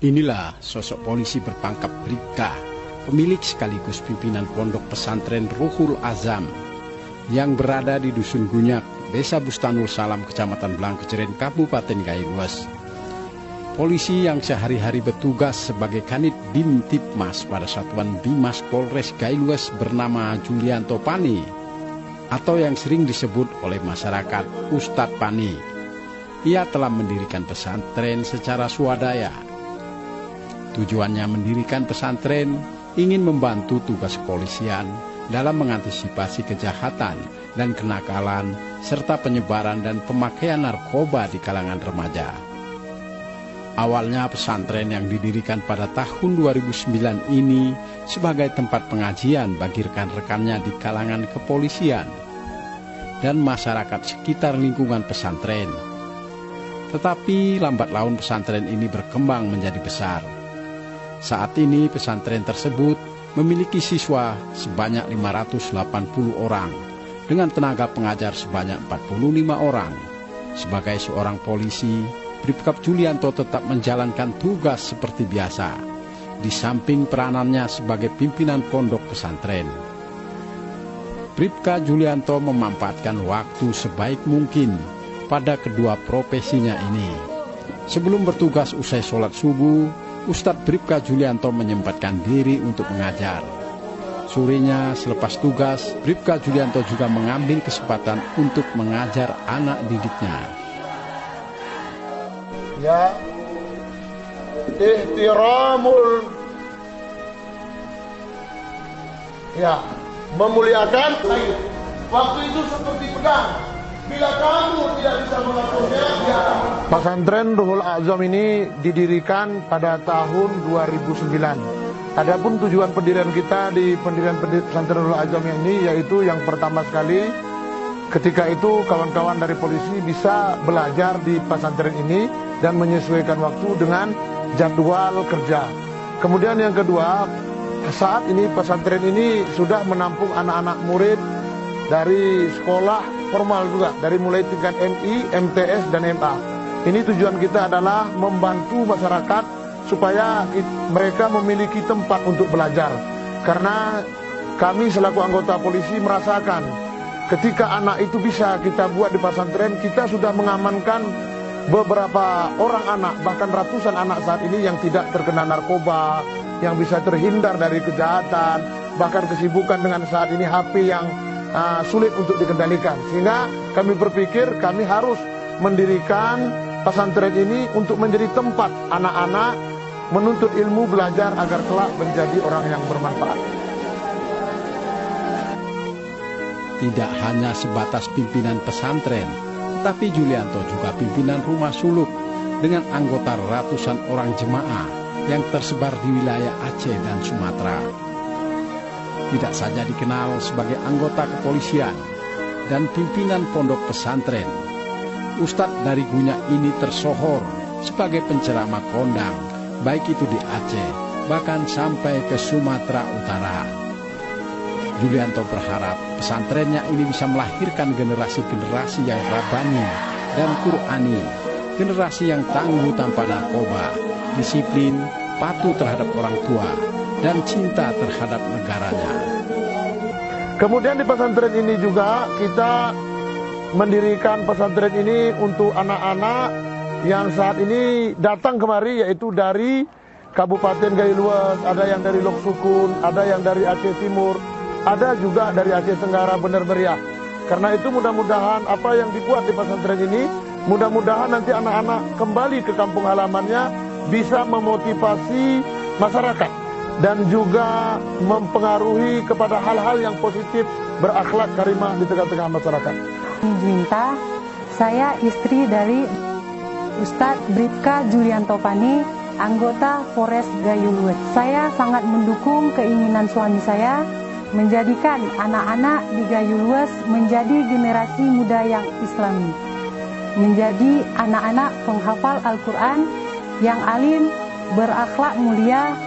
Inilah sosok polisi berpangkat Bribka, pemilik sekaligus pimpinan pondok pesantren Ruhul Azam yang berada di Dusun Gunyak, Desa Bustanul Salam, Kecamatan Blangkeceren, Kabupaten Gaylues. Polisi yang sehari-hari bertugas sebagai Kanit Bintipmas pada Satuan Bimas Polres Gaylues bernama Julianto Pani, atau yang sering disebut oleh masyarakat Ustadz Pani. Ia telah mendirikan pesantren secara swadaya. Tujuannya mendirikan pesantren ingin membantu tugas kepolisian dalam mengantisipasi kejahatan dan kenakalan serta penyebaran dan pemakaian narkoba di kalangan remaja. Awalnya pesantren yang didirikan pada tahun 2009 ini sebagai tempat pengajian bagi rekan-rekannya di kalangan kepolisian dan masyarakat sekitar lingkungan pesantren. Tetapi lambat laun pesantren ini berkembang menjadi besar. Saat ini pesantren tersebut memiliki siswa sebanyak 580 orang dengan tenaga pengajar sebanyak 45 orang. Sebagai seorang polisi, Bribka Julianto tetap menjalankan tugas seperti biasa, di samping peranannya sebagai pimpinan pondok pesantren. Bribka Julianto memanfaatkan waktu sebaik mungkin pada kedua profesinya ini. Sebelum bertugas usai sholat subuh, Ustadz Bribka Julianto menyempatkan diri untuk mengajar. Sorenya selepas tugas, Bribka Julianto juga mengambil kesempatan untuk mengajar anak didiknya. Ya, ihtiramul, ya, memuliakan. Waktu itu seperti pedang. Bila kamu tidak bisa melakukannya, ya. Pesantren Ruhul Azam ini didirikan pada tahun 2009. Adapun tujuan pendirian kita di pendirian pesantren Ruhul Azam ini yaitu yang pertama sekali, ketika itu kawan-kawan dari polisi bisa belajar di pesantren ini dan menyesuaikan waktu dengan jadwal kerja. Kemudian yang kedua, saat ini pesantren ini sudah menampung anak-anak murid dari sekolah formal juga, dari mulai tingkat MI, MTS, dan MA. Ini tujuan kita adalah membantu masyarakat supaya mereka memiliki tempat untuk belajar. Karena kami selaku anggota polisi merasakan ketika anak itu bisa kita buat di pesantren, kita sudah mengamankan beberapa orang anak, bahkan ratusan anak saat ini yang tidak terkena narkoba, yang bisa terhindar dari kejahatan, bahkan kesibukan dengan saat ini HP yang sulit untuk dikendalikan. Sehingga kami berpikir kami harus mendirikan pesantren ini untuk menjadi tempat anak-anak menuntut ilmu, belajar agar kelak menjadi orang yang bermanfaat. Tidak hanya sebatas pimpinan pesantren, tetapi Julianto juga pimpinan rumah suluk dengan anggota ratusan orang jemaah yang tersebar di wilayah Aceh dan Sumatera. Tidak saja dikenal sebagai anggota kepolisian dan pimpinan pondok pesantren, Ustadz dari Gunyak ini tersohor sebagai penceramah kondang, baik itu di Aceh, bahkan sampai ke Sumatera Utara. Julianto berharap pesantrennya ini bisa melahirkan generasi-generasi yang rabani dan Qur'ani, generasi yang tangguh tanpa narkoba, disiplin, patuh terhadap orang tua, dan cinta terhadap negaranya. Kemudian di pesantren ini juga kita mendirikan pesantren ini untuk anak-anak yang saat ini datang kemari, yaitu dari Kabupaten Gaylues, ada yang dari Lok Sukun, ada yang dari Aceh Timur, ada juga dari Aceh Tenggara Bener Meriah. Karena itu mudah-mudahan apa yang dibuat di pesantren ini, mudah-mudahan nanti anak-anak kembali ke kampung halamannya bisa memotivasi masyarakat dan juga mempengaruhi kepada hal-hal yang positif, berakhlak karimah di tengah-tengah masyarakat. Minta, saya istri dari Ustadz Bribka Julianto Pani, anggota Polres Gaylues. Saya sangat mendukung keinginan suami saya menjadikan anak-anak di Gaylues menjadi generasi muda yang Islami, menjadi anak-anak penghafal Al-Quran yang alim, berakhlak mulia,